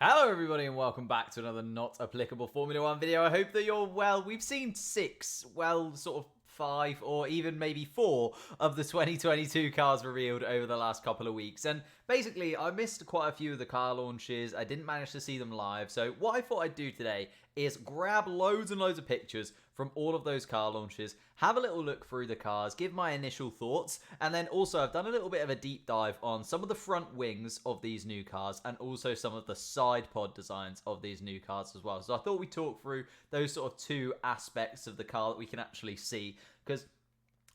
Hello everybody and welcome back to another not applicable Formula 1 video. I hope that you're well. We've seen 5 or even maybe 4 of the 2022 cars revealed over the last couple of weeks. And basically, I missed quite a few of the car launches. I didn't manage to see them live. So what I thought I'd do today is grab loads and loads of pictures from all of those car launches, have a little look through the cars, give my initial thoughts, and then also I've done a little bit of a deep dive on some of the front wings of these new cars and also some of the side pod designs of these new cars as well. So I thought we'd talk through those sort of two aspects of the car that we can actually see, because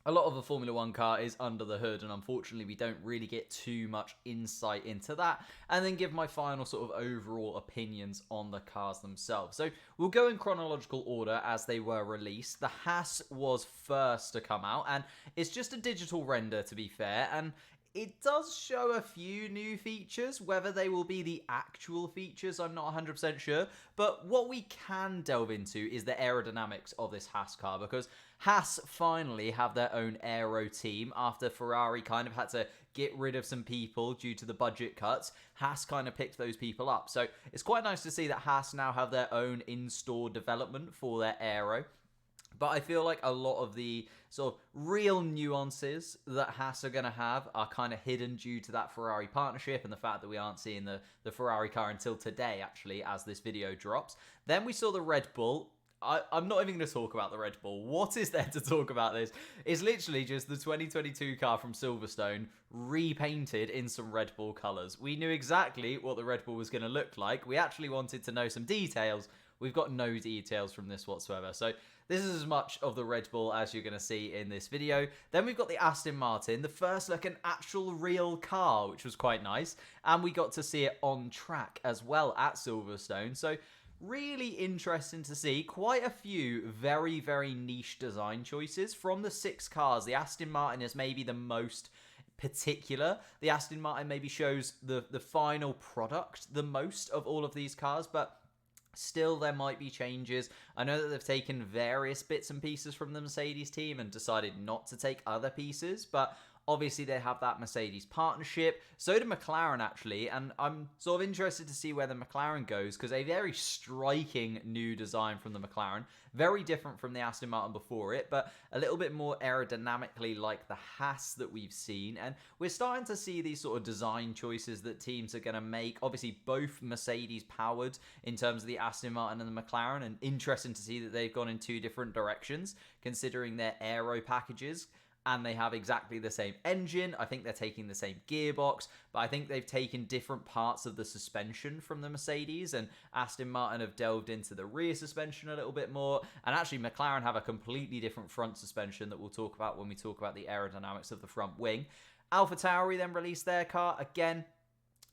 a lot of a Formula 1 car is under the hood, and unfortunately we don't really get too much insight into that, and then give my final sort of overall opinions on the cars themselves. So we'll go in chronological order as they were released. The Haas was first to come out, and it's just a digital render, to be fair, and it does show a few new features. Whether they will be the actual features, I'm not 100% sure. But what we can delve into is the aerodynamics of this Haas car, because Haas finally have their own aero team after Ferrari kind of had to get rid of some people due to the budget cuts. Haas kind of picked those people up. So it's quite nice to see that Haas now have their own in-store development for their aero. But I feel like a lot of the sort of real nuances that Haas are going to have are kind of hidden due to that Ferrari partnership and the fact that we aren't seeing the Ferrari car until today, actually, as this video drops. Then we saw the Red Bull. I'm not even going to talk about the Red Bull. What is there to talk about this? It's literally just the 2022 car from Silverstone repainted in some Red Bull colours. We knew exactly what the Red Bull was going to look like. We actually wanted to know some details. We've got no details from this whatsoever. So this is as much of the Red Bull as you're going to see in this video. Then we've got the Aston Martin, the first like an actual real car, which was quite nice. And we got to see it on track as well at Silverstone. So really interesting to see quite a few very, very niche design choices. From the 6 cars, the Aston Martin is maybe the most particular. The Aston Martin maybe shows the final product the most of all of these cars, but still, there might be changes. I know that they've taken various bits and pieces from the Mercedes team and decided not to take other pieces, but obviously they have that Mercedes partnership. So did McLaren, actually, and I'm sort of interested to see where the McLaren goes, because a very striking new design from the McLaren. Very different from the Aston Martin before it, but a little bit more aerodynamically like the Haas that we've seen. And we're starting to see these sort of design choices that teams are going to make. Obviously, both Mercedes powered in terms of the Aston Martin and the McLaren, and interesting to see that they've gone in 2 different directions, considering their aero packages. And they have exactly the same engine. I think they're taking the same gearbox, but I think they've taken different parts of the suspension from the Mercedes, and Aston Martin have delved into the rear suspension a little bit more, and actually McLaren have a completely different front suspension that we'll talk about when we talk about the aerodynamics of the front wing. Alpha Tauri then released their car. Again,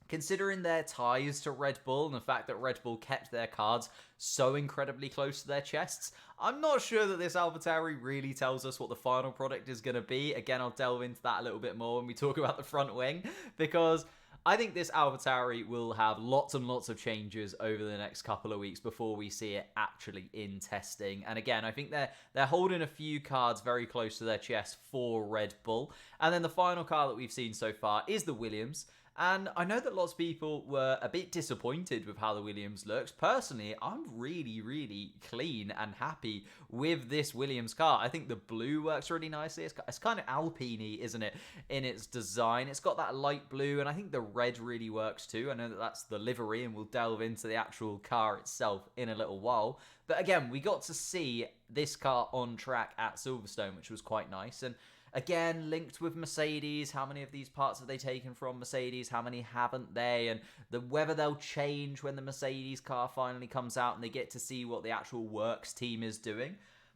considering their ties to Red Bull and the fact that Red Bull kept their cards so incredibly close to their chests, I'm not sure that this AlphaTauri really tells us what the final product is going to be. Again, I'll delve into that a little bit more when we talk about the front wing, because I think this AlphaTauri will have lots and lots of changes over the next couple of weeks before we see it actually in testing. And again, I think they're holding a few cards very close to their chest for Red Bull. And then the final car that we've seen so far is the Williams. And I know that lots of people were a bit disappointed with how the Williams looks. Personally, I'm really, really clean and happy with this Williams car. I think the blue works really nicely. It's kind of Alpine-y, isn't it, in its design? It's got that light blue, and I think the red really works too. I know that that's the livery, and we'll delve into the actual car itself in a little while. But again, we got to see this car on track at Silverstone, which was quite nice. And again, linked with Mercedes, how many of these parts have they taken from Mercedes? How many haven't they? And whether they'll change when the Mercedes car finally comes out and they get to see what the actual works team is doing.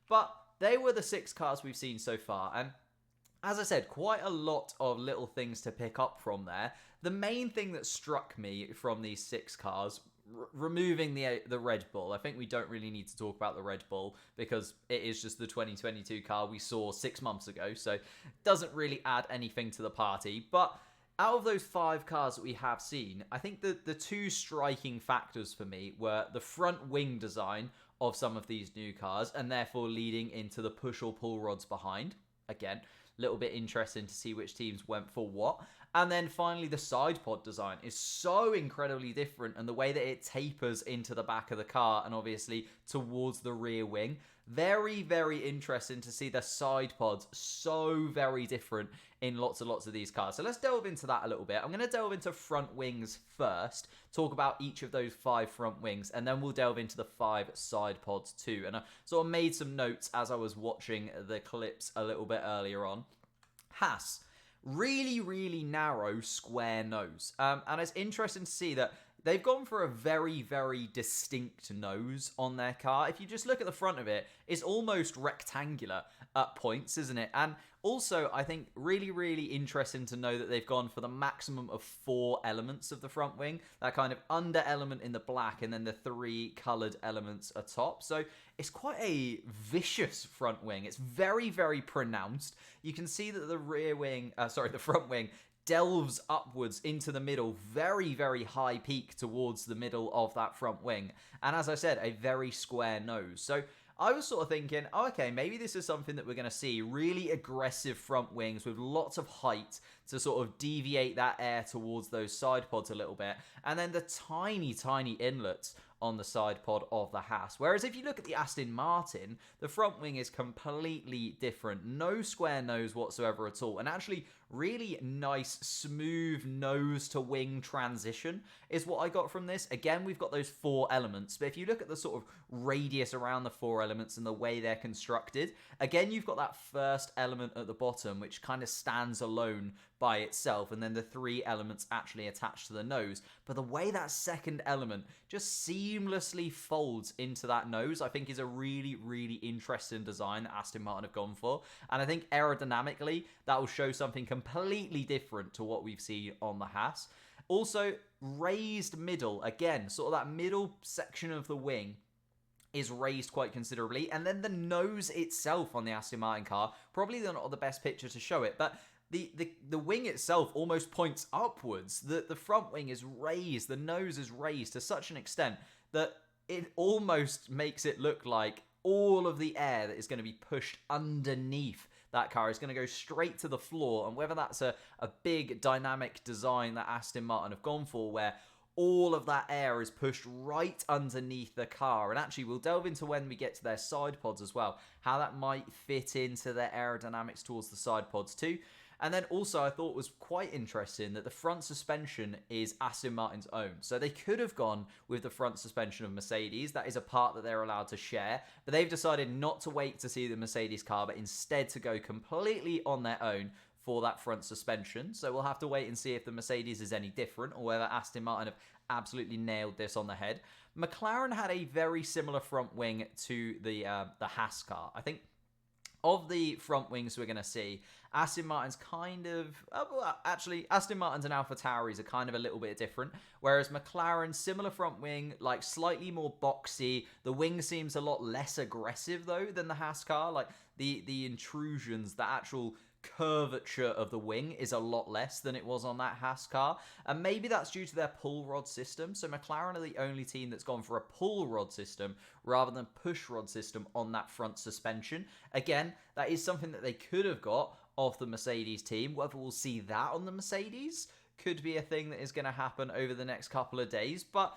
But they were the 6 cars we've seen so far. And as I said, quite a lot of little things to pick up from there. The main thing that struck me from these 6 cars, removing the Red Bull. I think we don't really need to talk about the Red Bull because it is just the 2022 car we saw 6 months ago, so it doesn't really add anything to the party. But out of those 5 cars that we have seen, I think the 2 striking factors for me were the front wing design of some of these new cars, and therefore leading into the push or pull rods behind. Again, a little bit interesting to see which teams went for what. And then finally, the side pod design is so incredibly different, and the way that it tapers into the back of the car and obviously towards the rear wing. Very, very interesting to see the side pods so very different in lots and lots of these cars. So let's delve into that a little bit. I'm going to delve into front wings first, talk about each of those 5 front wings, and then we'll delve into the 5 side pods too. And I sort of made some notes as I was watching the clips a little bit earlier on. Haas, really, really narrow square nose. And it's interesting to see that they've gone for a very, very distinct nose on their car. If you just look at the front of it, it's almost rectangular at points, isn't it? And also, I think really, really interesting to know that they've gone for the maximum of 4 elements of the front wing. That kind of under element in the black and then the 3 coloured elements atop. So it's quite a vicious front wing. It's very, very pronounced. You can see that the front wing delves upwards into the middle, very, very high peak towards the middle of that front wing. And as I said, a very square nose. So I was sort of thinking, oh, okay, maybe this is something that we're going to see. Really aggressive front wings with lots of height to sort of deviate that air towards those side pods a little bit. And then the tiny, tiny inlets on the side pod of the Haas. Whereas if you look at the Aston Martin, the front wing is completely different. No square nose whatsoever at all. And actually really nice, smooth nose to wing transition is what I got from this. Again, we've got those 4 elements. But if you look at the sort of radius around the 4 elements and the way they're constructed, again, you've got that first element at the bottom, which kind of stands alone by itself, and then the 3 elements actually attached to the nose. But the way that second element just seamlessly folds into that nose, I think is a really, really interesting design that Aston Martin have gone for. And I think aerodynamically, that will show something completely different to what we've seen on the Haas. Also, raised middle, again, sort of that middle section of the wing is raised quite considerably. And then the nose itself on the Aston Martin car, probably not the best picture to show it, but the wing itself almost points upwards. The front wing is raised, the nose is raised to such an extent that it almost makes it look like all of the air that is going to be pushed underneath that car is going to go straight to the floor. And whether that's a big dynamic design that Aston Martin have gone for, where all of that air is pushed right underneath the car. And actually, we'll delve into when we get to their side pods as well, how that might fit into their aerodynamics towards the side pods too. And then also, I thought was quite interesting that the front suspension is Aston Martin's own. So they could have gone with the front suspension of Mercedes. That is a part that they're allowed to share. But they've decided not to wait to see the Mercedes car, but instead to go completely on their own for that front suspension. So we'll have to wait and see if the Mercedes is any different, or whether Aston Martin have absolutely nailed this on the head. McLaren had a very similar front wing to the Haas car. I think of the front wings we're going to see, Aston Martin's kind of... actually, Aston Martin's and Alpha Tauris are kind of a little bit different. Whereas McLaren, similar front wing, like slightly more boxy. The wing seems a lot less aggressive, though, than the Haas car. Like, the intrusions, the actual curvature of the wing is a lot less than it was on that Haas car. And maybe that's due to their pull rod system. So McLaren are the only team that's gone for a pull rod system rather than push rod system on that front suspension. Again, that is something that they could have got off the Mercedes team. Whether we'll see that on the Mercedes could be a thing that is going to happen over the next couple of days. But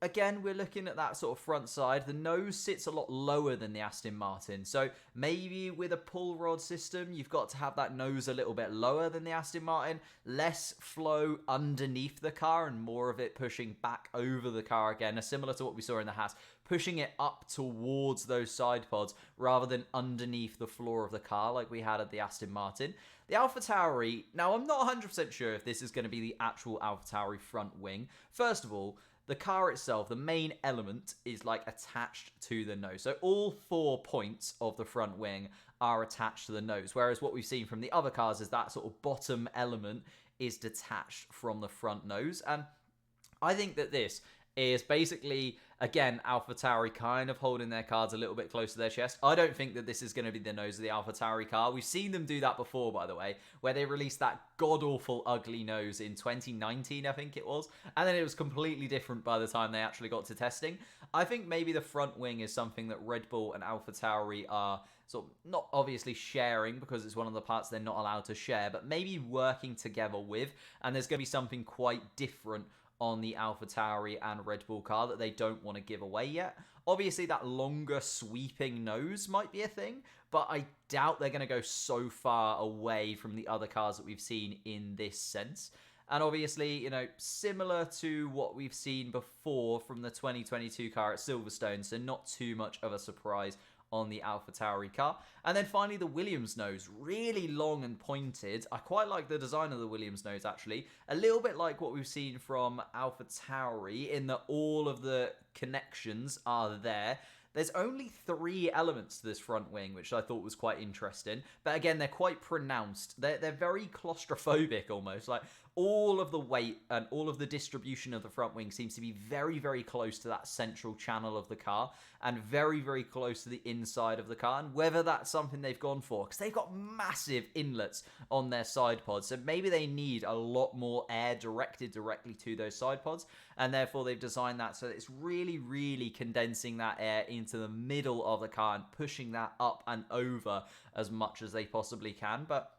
again, we're looking at that sort of front side. The nose sits a lot lower than the Aston Martin. So maybe with a pull rod system, you've got to have that nose a little bit lower than the Aston Martin. Less flow underneath the car and more of it pushing back over the car again. Similar to what we saw in the Haas. Pushing it up towards those side pods rather than underneath the floor of the car like we had at the Aston Martin. The Alpha Tauri, now I'm not 100% sure if this is going to be the actual Alpha Tauri front wing. First of all, the car itself, the main element, is like attached to the nose. So all 4 points of the front wing are attached to the nose. Whereas what we've seen from the other cars is that sort of bottom element is detached from the front nose. And I think that this is basically, again, Alpha Tauri kind of holding their cards a little bit close to their chest. I don't think that this is going to be the nose of the Alpha Tauri car. We've seen them do that before, by the way, where they released that god-awful ugly nose in 2019, I think it was, and then it was completely different by the time they actually got to testing. I think maybe the front wing is something that Red Bull and Alpha Tauri are sort of not obviously sharing, because it's one of the parts they're not allowed to share, but maybe working together with, and there's going to be something quite different on the Alpha Tauri and Red Bull car that they don't want to give away yet. Obviously, that longer sweeping nose might be a thing, but I doubt they're going to go so far away from the other cars that we've seen in this sense. And obviously, you know, similar to what we've seen before from the 2022 car at Silverstone, so not too much of a surprise on the Alpha Tauri car. And then finally, the Williams nose, really long and pointed. I quite like the design of the Williams nose, actually. A little bit like what we've seen from Alpha Tauri, in that all of the connections are there. There's only 3 elements to this front wing, which I thought was quite interesting. But again, they're quite pronounced. They're very claustrophobic almost. Like, all of the weight and all of the distribution of the front wing seems to be very, very close to that central channel of the car, and very, very close to the inside of the car. And whether that's something they've gone for, because they've got massive inlets on their side pods, so maybe they need a lot more air directed directly to those side pods, and therefore they've designed that so that it's really, really condensing that air into the middle of the car and pushing that up and over as much as they possibly can. But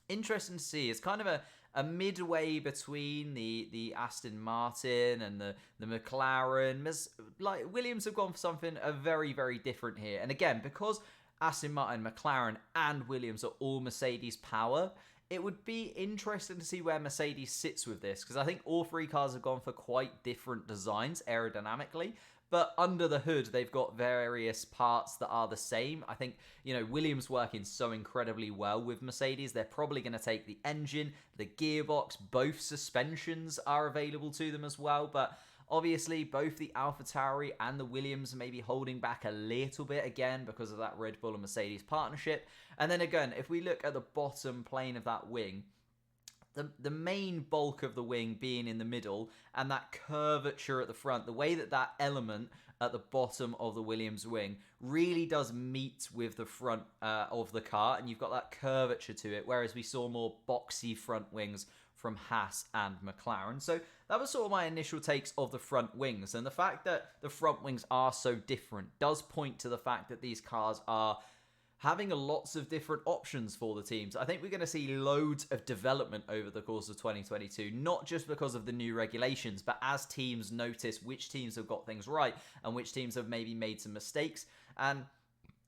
interesting to see. It's kind of a midway between the Aston Martin and the McLaren. Like, Williams have gone for something very, very different here. And again, because Aston Martin, McLaren, and Williams are all Mercedes power, it would be interesting to see where Mercedes sits with this, because I think all 3 cars have gone for quite different designs aerodynamically. But under the hood, they've got various parts that are the same. I think, you know, Williams working so incredibly well with Mercedes. They're probably going to take the engine, the gearbox, both suspensions are available to them as well. But obviously, both the Alpha Tauri and the Williams may be holding back a little bit, again, because of that Red Bull and Mercedes partnership. And then again, if we look at the bottom plane of that wing, the main bulk of the wing being in the middle, and that curvature at the front, the way that that element at the bottom of the Williams wing really does meet with the front of the car, and you've got that curvature to it, whereas we saw more boxy front wings from Haas and McLaren. So that was sort of my initial takes of the front wings, and the fact that the front wings are so different does point to the fact that these cars are having lots of different options for the teams. I think we're going to see loads of development over the course of 2022, not just because of the new regulations, but as teams notice which teams have got things right and which teams have maybe made some mistakes. And,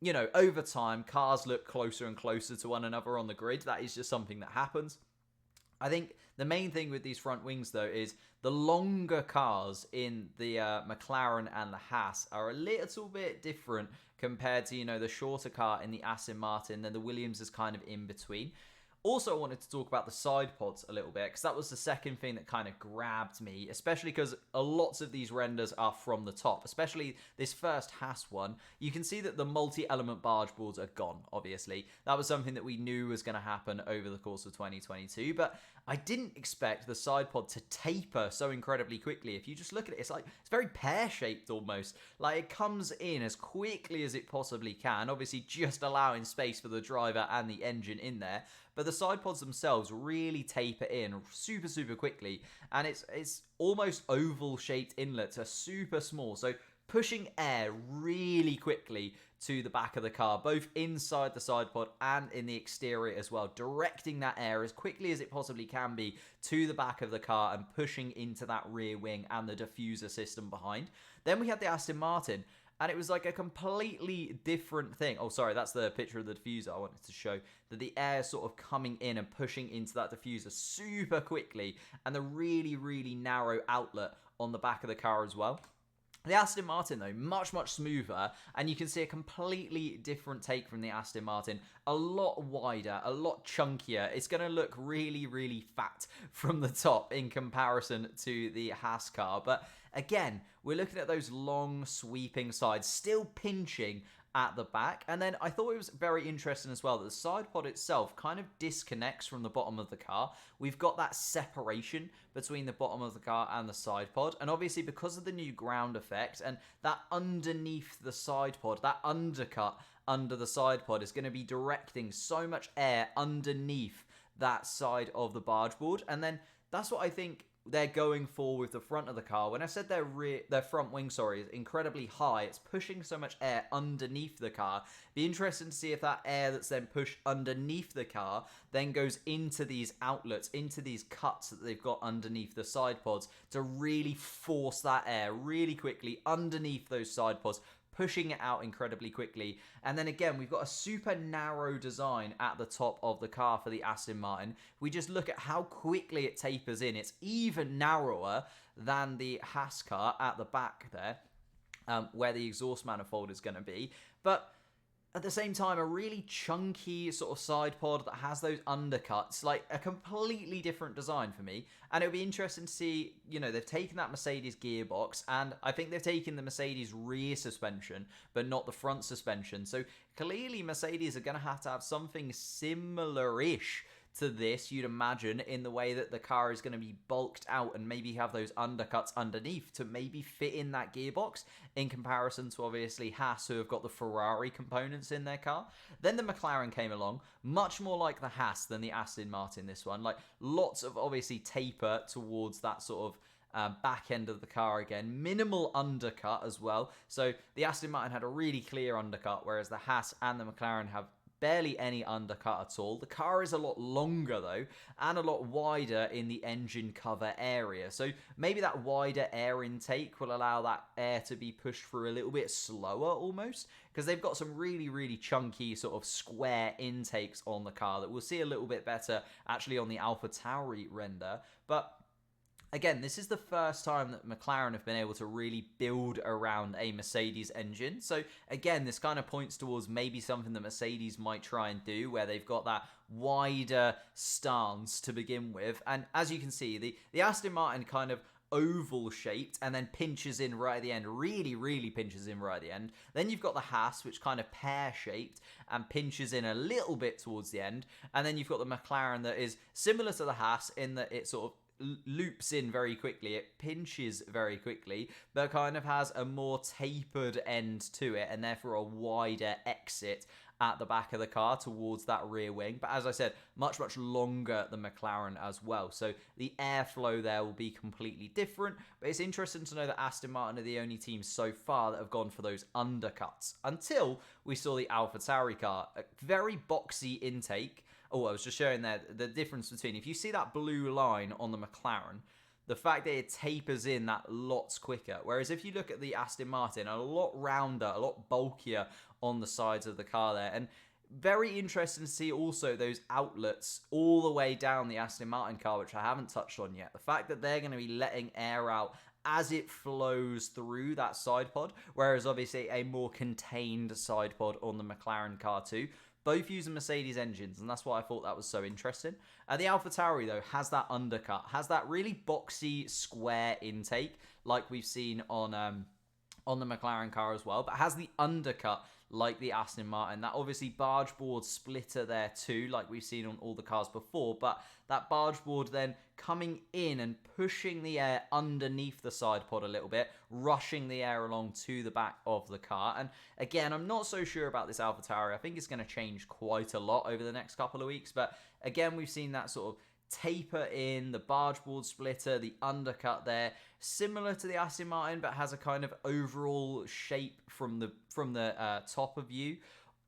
you know, over time, cars look closer and closer to one another on the grid. That is just something that happens. I think the main thing with these front wings, though, is the longer cars in the McLaren and the Haas are a little bit different compared to, you know, the shorter car in the Aston Martin. Then the Williams is kind of in between. Also, I wanted to talk about the side pods a little bit, because that was the second thing that kind of grabbed me, especially because lots of these renders are from the top, especially this first Haas one. You can see that the multi-element barge boards are gone, obviously. That was something that we knew was going to happen over the course of 2022, but I didn't expect the side pod to taper so incredibly quickly. If you just look at it, it's very pear-shaped almost. Like, it comes in as quickly as it possibly can, obviously just allowing space for the driver and the engine in there. But the side pods themselves really taper in super, super quickly. And it's almost oval-shaped inlets are super small. So pushing air really quickly to the back of the car, both inside the side pod and in the exterior as well, directing that air as quickly as it possibly can be to the back of the car and pushing into that rear wing and the diffuser system behind. Then we had the Aston Martin, and it was like a completely different thing. Oh, sorry, that's the picture of the diffuser. I wanted to show that the air sort of coming in and pushing into that diffuser super quickly, and the really, really narrow outlet on the back of the car as well. The Aston Martin, though, much, much smoother, and you can see a completely different take from the Aston Martin. A lot wider, a lot chunkier. It's going to look really, really fat from the top in comparison to the Haas car. But again, we're looking at those long sweeping sides, still pinching at the back. And then I thought it was very interesting as well that the side pod itself kind of disconnects from the bottom of the car. We've got that separation between the bottom of the car and the side pod, and obviously because of the new ground effect and that underneath the side pod, that undercut under the side pod is going to be directing so much air underneath that side of the barge board. And then that's what I think they're going for with the front of the car. When I said their front wing, is incredibly high, it's pushing so much air underneath the car. Be interesting to see if that air that's then pushed underneath the car then goes into these outlets, into these cuts that they've got underneath the side pods to really force that air really quickly underneath those side pods, pushing it out incredibly quickly. And then again, we've got a super narrow design at the top of the car for the Aston Martin. We just look at how quickly it tapers in. It's even narrower than the Haas car at the back there, where the exhaust manifold is going to be. But at the same time, a really chunky sort of side pod that has those undercuts, like a completely different design for me. And it'll be interesting to see, they've taken that Mercedes gearbox, and I think they've taken the Mercedes rear suspension, but not the front suspension. So clearly Mercedes are going to have something similar-ish to this, you'd imagine, in the way that the car is going to be bulked out and maybe have those undercuts underneath to maybe fit in that gearbox in comparison to obviously Haas, who have got the Ferrari components in their car. Then the McLaren came along, much more like the Haas than the Aston Martin, this one. Like lots of obviously taper towards that sort of back end of the car again. Minimal undercut as well. So the Aston Martin had a really clear undercut, whereas the Haas and the McLaren have barely any undercut at all. The car is a lot longer though, and a lot wider in the engine cover area. So maybe that wider air intake will allow that air to be pushed through a little bit slower almost, because they've got some really, really chunky sort of square intakes on the car that we'll see a little bit better actually on the Alpha Tauri render. But again, this is the first time that McLaren have been able to really build around a Mercedes engine. So again, this kind of points towards maybe something that Mercedes might try and do, where they've got that wider stance to begin with. And as you can see, the Aston Martin kind of oval shaped and then pinches in right at the end, really pinches in right at the end. Then you've got the Haas, which kind of pear shaped and pinches in a little bit towards the end. And then you've got the McLaren that is similar to the Haas in that it sort of loops in very quickly, it pinches very quickly, but kind of has a more tapered end to it, and therefore a wider exit at the back of the car towards that rear wing. But as I said, much longer than McLaren as well. So the airflow there will be completely different. But it's interesting to know that Aston Martin are the only team so far that have gone for those undercuts, until we saw the Alpha Tauri car. A very boxy intake. Oh, I was just showing there the difference between, if you see that blue line on the McLaren, the fact that it tapers in that lots quicker. Whereas if you look at the Aston Martin, a lot rounder, a lot bulkier on the sides of the car there. And very interesting to see also those outlets all the way down the Aston Martin car, which I haven't touched on yet. The fact that they're going to be letting air out as it flows through that side pod, whereas obviously a more contained side pod on the McLaren car too. Both using Mercedes engines, and that's why I thought that was so interesting. The Alpha Tauri, though, has that undercut, has that really boxy, square intake, like we've seen on the McLaren car as well, but has the undercut like the Aston Martin. That obviously barge board splitter there too, like we've seen on all the cars before, but that barge board then coming in and pushing the air underneath the side pod a little bit, rushing the air along to the back of the car. And again, I'm not so sure about this Alpha Tauri. I think it's going to change quite a lot over the next couple of weeks, but again, we've seen that sort of taper in, the barge board splitter, the undercut there, similar to the Aston Martin, but has a kind of overall shape from the top of view,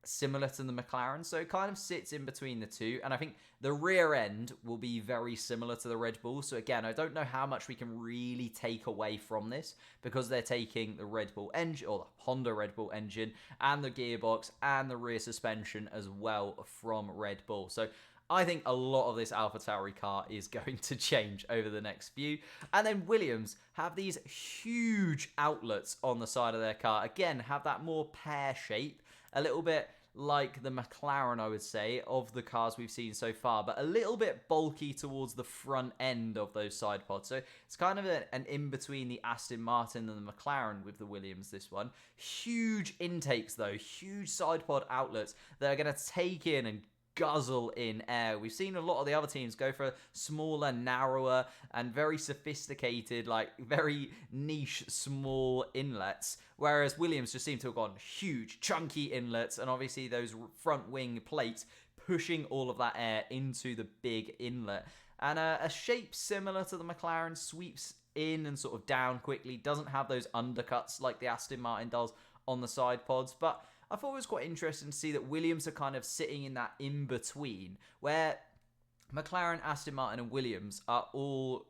similar to the McLaren. So it kind of sits in between the two, and I think the rear end will be very similar to the Red Bull. So again, I don't know how much we can really take away from this, because they're taking the Red Bull engine, or the Honda Red Bull engine, and the gearbox and the rear suspension as well from Red Bull. So I think a lot of this Alpha Tauri car is going to change over the next few. And then Williams have these huge outlets on the side of their car. Again, have that more pear shape, a little bit like the McLaren, I would say, of the cars we've seen so far, but a little bit bulky towards the front end of those side pods. So it's kind of an in-between the Aston Martin and the McLaren with the Williams, this one. Huge intakes, though. Huge side pod outlets that are going to take in and guzzle in air. We've seen a lot of the other teams go for smaller, narrower, and very sophisticated, like very niche, small inlets, whereas Williams just seem to have gone huge, chunky inlets, and obviously those front wing plates pushing all of that air into the big inlet. And a shape similar to the McLaren, sweeps in and sort of down quickly, doesn't have those undercuts like the Aston Martin does on the side pods, but I thought it was quite interesting to see that Williams are kind of sitting in that in-between, where McLaren, Aston Martin, and Williams are all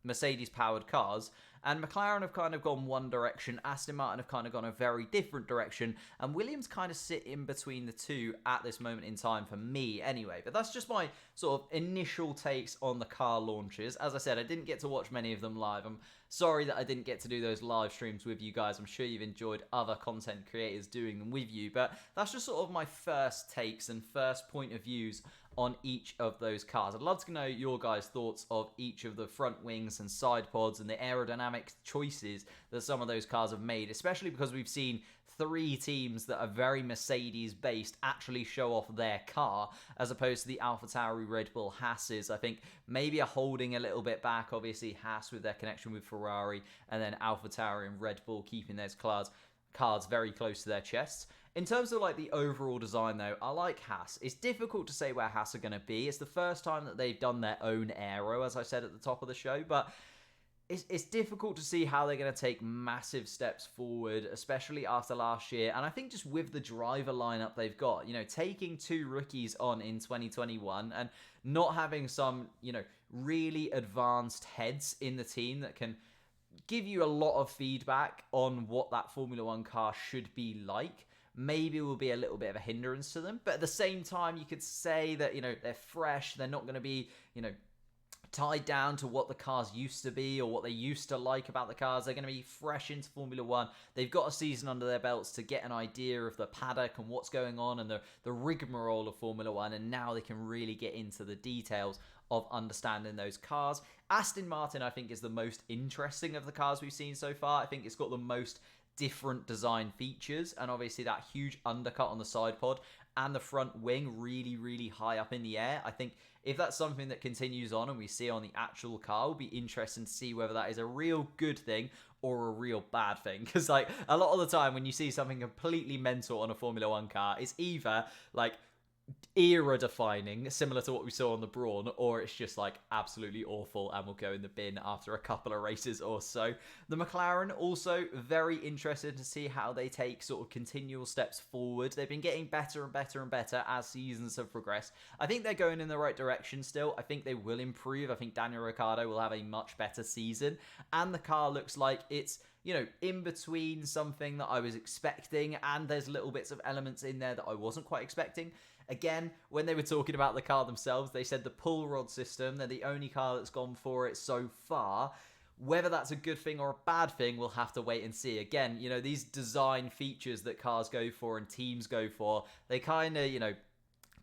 Mercedes-powered cars, and McLaren have kind of gone one direction, Aston Martin have kind of gone a very different direction, and Williams kind of sit in between the two at this moment in time, for me anyway. But that's just my sort of initial takes on the car launches. As I said, I didn't get to watch many of them live. I'm sorry that I didn't get to do those live streams with you guys. I'm sure you've enjoyed other content creators doing them with you, but that's just sort of my first takes and first point of views on each of those cars. I'd love to know your guys' thoughts of each of the front wings and side pods and the aerodynamic choices that some of those cars have made, especially because we've seen three teams that are very Mercedes-based actually show off their car, as opposed to the Alpha Tauri, Red Bull, Haas's. I think maybe are holding a little bit back. Obviously, Haas with their connection with Ferrari, and then Alpha Tauri and Red Bull keeping their cards very close to their chests. In terms of like the overall design though, I like Haas. It's difficult to say where Haas are going to be. It's the first time that they've done their own aero, as I said at the top of the show, but it's difficult to see how they're going to take massive steps forward, especially after last year. And I think just with the driver lineup they've got, you know, taking two rookies on in 2021 and not having some, you know, really advanced heads in the team that can give you a lot of feedback on what that Formula One car should be like, maybe will be a little bit of a hindrance to them. But at the same time, you could say that, you know, they're fresh. They're not going to be, you know, tied down to what the cars used to be or what they used to like about the cars. They're going to be fresh into Formula One. They've got a season under their belts to get an idea of the paddock and what's going on and the rigmarole of Formula One. And now they can really get into the details of understanding those cars. Aston Martin, I think, is the most interesting of the cars we've seen so far. I think it's got the most different design features, and obviously that huge undercut on the side pod and the front wing really, really high up in the air. I think if that's something that continues on and we see on the actual car, it'll be interesting to see whether that is a real good thing or a real bad thing. Because like a lot of the time when you see something completely mental on a Formula One car, it's either like era defining, similar to what we saw on the Brawn, or it's just like absolutely awful and will go in the bin after a couple of races or so. The McLaren, also very interested to see how they take sort of continual steps forward. They've been getting better and better and better as seasons have progressed. I think they're going in the right direction still. I think they will improve. I think Daniel Ricciardo will have a much better season, and the car looks like it's, you know, in between something that I was expecting, and there's little bits of elements in there that I wasn't quite expecting. Again, when they were talking about the car themselves, they said the pull rod system, they're the only car that's gone for it so far. Whether that's a good thing or a bad thing, we'll have to wait and see. Again, you know, these design features that cars go for and teams go for, they kind of, you know,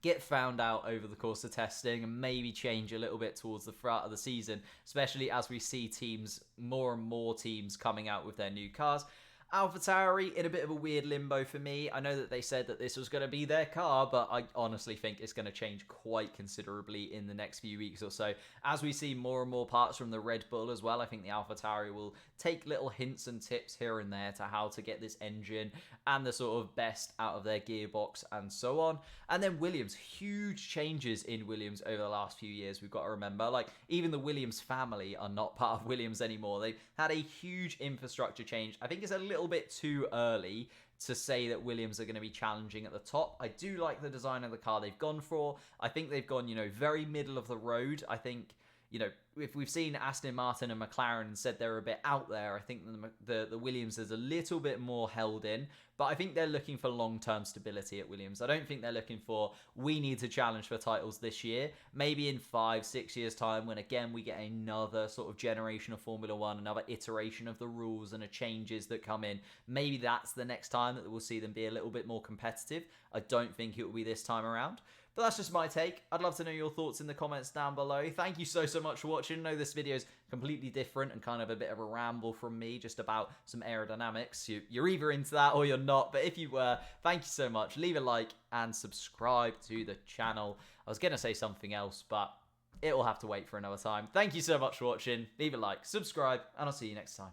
get found out over the course of testing and maybe change a little bit towards the start of the season, especially as we see teams, more and more teams coming out with their new cars. Alpha Tauri in a bit of a weird limbo for me. I know that they said that this was going to be their car, but I honestly think it's going to change quite considerably in the next few weeks or so. As we see more and more parts from the Red Bull as well, I think the Alpha Tauri will take little hints and tips here and there to how to get this engine and the sort of best out of their gearbox and so on. And then Williams, huge changes in Williams over the last few years, we've got to remember. Like, even the Williams family are not part of Williams anymore. They've had a huge infrastructure change. I think it's a little bit too early to say that Williams are going to be challenging at the top. I do like the design of the car they've gone for. I think they've gone, you know, very middle of the road. I think, you know, if we've seen Aston Martin and McLaren and said they're a bit out there, I think the Williams is a little bit more held in. But I think they're looking for long-term stability at Williams. I don't think they're looking for, we need to challenge for titles this year. Maybe in 5-6 years' time, when again we get another sort of generation of Formula One, another iteration of the rules and the changes that come in, maybe that's the next time that we'll see them be a little bit more competitive. I don't think it will be this time around. But that's just my take. I'd love to know your thoughts in the comments down below. Thank you so much for watching. I know this video is completely different and kind of a bit of a ramble from me just about some aerodynamics. You're either into that or you're not. But if you were, thank you so much. Leave a like and subscribe to the channel. I was going to say something else, but it will have to wait for another time. Thank you so much for watching. Leave a like, subscribe, and I'll see you next time.